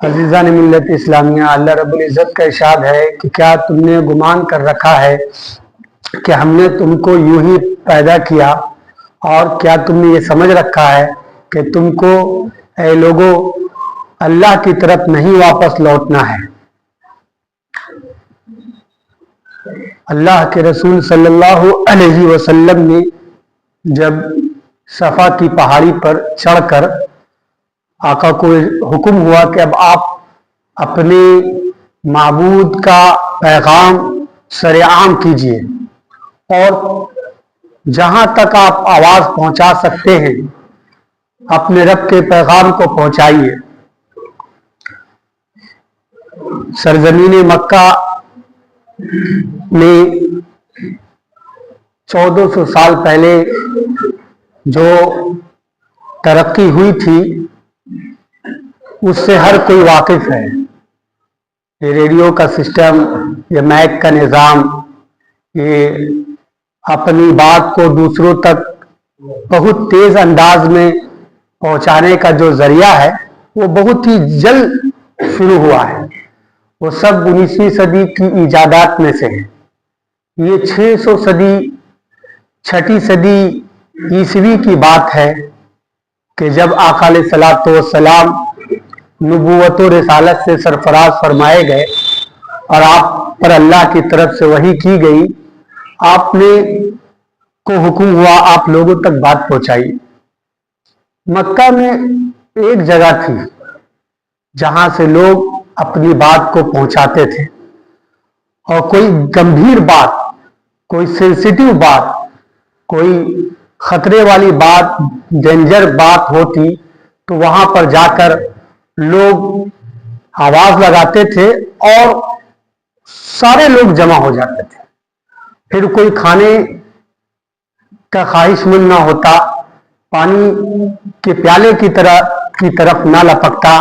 عزیزان ملت اسلامیہ، اللہ رب العزت کا ارشاد ہے کہ کیا تم نے گمان کر رکھا ہے کہ ہم نے تم کو یوں ہی پیدا کیا، اور کیا تم نے یہ سمجھ رکھا ہے کہ تم کو اے لوگوں اللہ کی طرف نہیں واپس لوٹنا ہے۔ اللہ کے رسول صلی اللہ علیہ وسلم نے جب صفا کی پہاڑی پر چڑھ کر آقا کو حکم ہوا کہ اب آپ اپنے معبود کا پیغام سرعام کیجئے اور جہاں تک آپ آواز پہنچا سکتے ہیں اپنے رب کے پیغام کو پہنچائیے۔ سرزمین مکہ میں 1400 سال پہلے جو ترقی ہوئی تھی اس سے ہر کوئی واقف ہے۔ یہ ریڈیو کا سسٹم، یہ مائک کا نظام، یہ اپنی بات کو دوسروں تک بہت تیز انداز میں پہنچانے کا جو ذریعہ ہے وہ بہت ہی جلد شروع ہوا ہے۔ وہ سب 19ویں صدی کی ایجادات میں سے ہے۔ یہ 600 صدی، 6ٹھی صدی عیسوی کی بات ہے کہ جب آقا علیہ الصلوۃ والسلام نبوت و رسالت سے سرفراز فرمائے گئے اور آپ پر اللہ کی طرف سے وحی کی گئی، آپ نے کو حکم ہوا آپ لوگوں تک بات پہنچائی۔ مکہ میں ایک جگہ تھی جہاں سے لوگ اپنی بات کو پہنچاتے تھے، اور کوئی گمبھیر بات، کوئی سینسیٹیو بات، کوئی خطرے والی بات، ڈینجر بات ہوتی تو وہاں پر جا کر لوگ آواز لگاتے تھے اور سارے لوگ جمع ہو جاتے تھے۔ پھر کوئی کھانے کا خواہش مند نہ ہوتا، پانی کے پیالے کی طرف نہ لپکتا،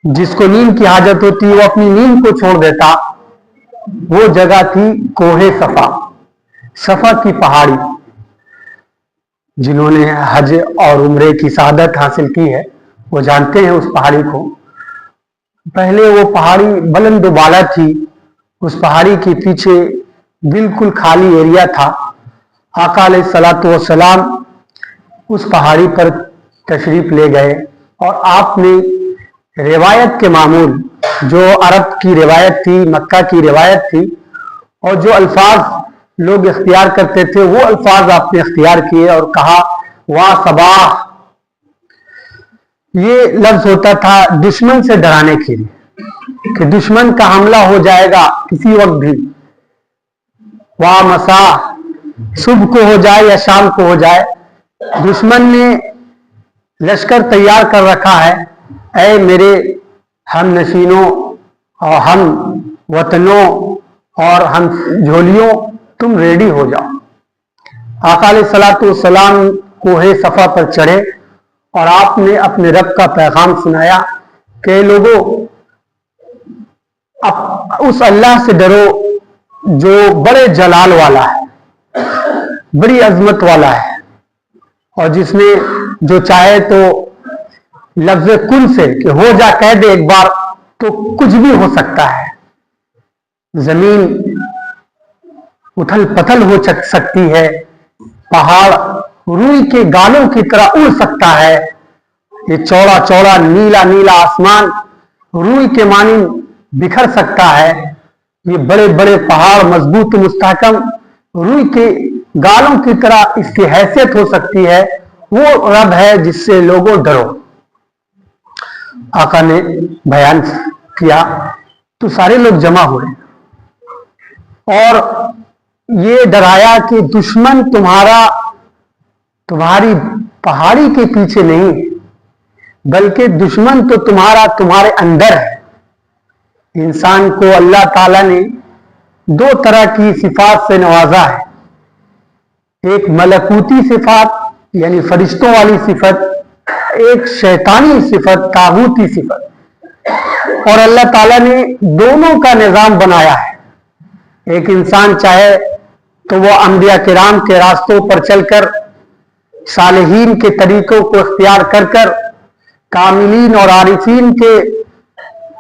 جس کو نیند کی حاجت ہوتی وہ اپنی نیند کو چھوڑ دیتا۔ وہ جگہ تھی کوہ صفا، صفا کی پہاڑی۔ جنہوں نے حج اور عمرے کی سعادت حاصل کی ہے وہ جانتے ہیں اس پہاڑی کو۔ پہلے وہ پہاڑی بلند و بالا تھی، اس پہاڑی کے پیچھے بالکل خالی ایریا تھا۔ آقا علیہ الصلوۃ والسلام اس پہاڑی پر تشریف لے گئے اور آپ نے روایت کے معمول، جو عرب کی روایت تھی، مکہ کی روایت تھی، اور جو الفاظ لوگ اختیار کرتے تھے وہ الفاظ آپ نے اختیار کیے اور کہا وا صباح۔ یہ لفظ ہوتا تھا دشمن سے ڈرانے کے لیے کہ دشمن کا حملہ ہو جائے گا کسی وقت بھی۔ وا مساء، صبح کو ہو جائے یا شام کو ہو جائے، دشمن نے لشکر تیار کر رکھا ہے، اے میرے ہم نشینوں اور ہم وطنوں اور ہم جھولیوں، تم ریڈی ہو جاؤ۔ آقا علیہ الصلوۃ والسلام کوہ صفا پر چڑھے اور آپ نے اپنے رب کا پیغام سنایا کہ لوگوں اس اللہ سے ڈرو جو بڑے جلال والا ہے، بڑی عظمت والا ہے، اور جس نے جو چاہے تو لفظ کن سے کہ ہو جا کہہ دے ایک بار تو کچھ بھی ہو سکتا ہے۔ زمین اتھل پتھل ہو سکتی ہے، پہاڑ روئی کے گالوں کی طرح اڑ سکتا ہے، یہ چوڑا چوڑا نیلا نیلا آسمان روئی کے مانند بکھر سکتا ہے، یہ بڑے بڑے پہاڑ مضبوط مستحکم روئی کے گالوں کی طرح اس کی حیثیت ہو سکتی ہے۔ وہ رب ہے جس سے لوگوں ڈرو۔ آقا نے بیان کیا تو سارے لوگ جمع ہوئے اور یہ ڈرایا کہ دشمن تمہاری پہاڑی کے پیچھے نہیں، بلکہ دشمن تو تمہارے اندر ہے۔ انسان کو اللہ تعالیٰ نے 2 طرح کی صفات سے نوازا ہے، ایک ملکوتی صفات یعنی فرشتوں والی صفت، ایک شیطانی صفت، طاغوتی صفت، اور اللہ تعالیٰ نے دونوں کا نظام بنایا ہے۔ ایک انسان چاہے تو وہ انبیاء کرام کے راستوں پر چل کر، صالحین کے طریقوں کو اختیار کر کر، کاملین اور عارفین کے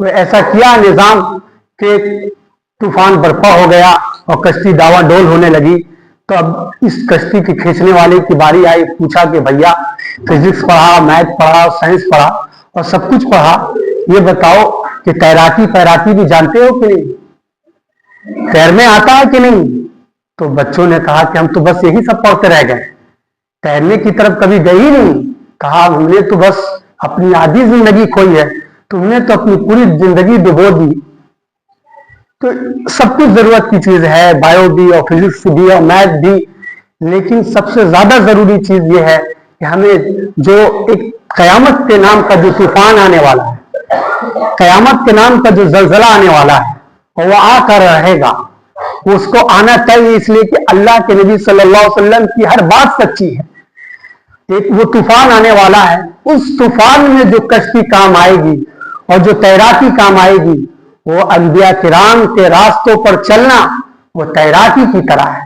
وہ ایسا کیا نظام کہ طوفان برپا ہو گیا اور کشتی داوا ڈول ہونے لگی. تو اب اس کشتی کے کھینچنے والے کی باری آئی. پوچھا کہ بھیا فزکس پڑھا, میتھ پڑھا, سائنس پڑھا اور سب کچھ پڑھا, یہ بتاؤ کہ تیراکی بھی جانتے ہو کہ نہیں, تیرنے آتا ہے کہ نہیں؟ تو بچوں نے کہا کہ ہم تو بس یہی سب پڑھتے رہ گئے, تیرنے کی طرف کبھی گئے ہی نہیں. کہا ہم نے تو بس اپنی آدھی زندگی کھوئی ہے, تم نے تو اپنی پوری زندگی ڈبو دی. تو سب کچھ ضرورت کی چیز ہے, بایو بھی اور فزکس بھی اور میتھ بھی, لیکن سب سے زیادہ ضروری چیز یہ ہے کہ ہمیں جو ایک قیامت کے نام کا جو طوفان آنے والا ہے, قیامت کے نام کا جو زلزلہ آنے والا ہے, اور وہ آ کر رہے گا, اس کو آنا چاہیے اس لیے کہ اللہ کے نبی صلی اللہ علیہ وسلم کی ہر بات سچی ہے. ایک وہ طوفان آنے والا ہے, اس طوفان میں جو کشتی کام آئے گی اور جو تیراکی کام آئے گی, وہ انبیاء کرام کے راستوں پر چلنا وہ تیراکی کی طرح ہے.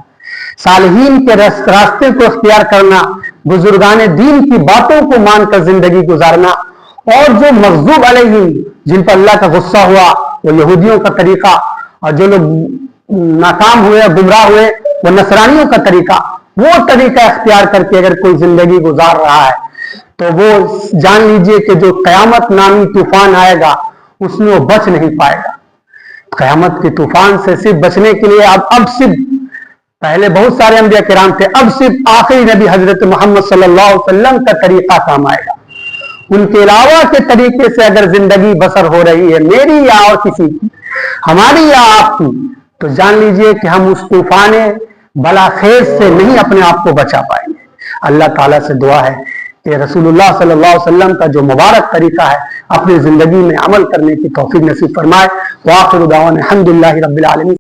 صالحین کے راستے کو اختیار کرنا, بزرگان دین کی باتوں کو مان کر زندگی گزارنا, اور جو مغضوب علیہم جن پر اللہ کا غصہ ہوا وہ یہودیوں کا طریقہ, اور جو لوگ ناکام ہوئے گمراہ ہوئے وہ نصرانیوں کا طریقہ, وہ طریقہ اختیار کر کے اگر کوئی زندگی گزار رہا ہے تو وہ جان لیجئے کہ جو قیامت نامی طوفان آئے گا اس میں وہ بچ نہیں پائے گا. قیامت کے طوفان سے صرف بچنے کے لیے اب صرف, پہلے بہت سارے انبیاء کرام تھے, اب صرف آخری نبی حضرت محمد صلی اللہ علیہ وسلم کا طریقہ کام آئے گا. ان کے علاوہ کے طریقے سے اگر زندگی بسر ہو رہی ہے, میری یا اور کسی کی, ہماری یا آپ کی, تو جان لیجئے کہ ہم اس طوفان بلا خیز سے نہیں اپنے آپ کو بچا پائیں گے. اللہ تعالیٰ سے دعا ہے کہ رسول اللہ صلی اللہ علیہ وسلم کا جو مبارک طریقہ ہے اپنی زندگی میں عمل کرنے کی توفیق نصیب فرمائے. وآخر دعوانا الحمدللہ رب العالمین.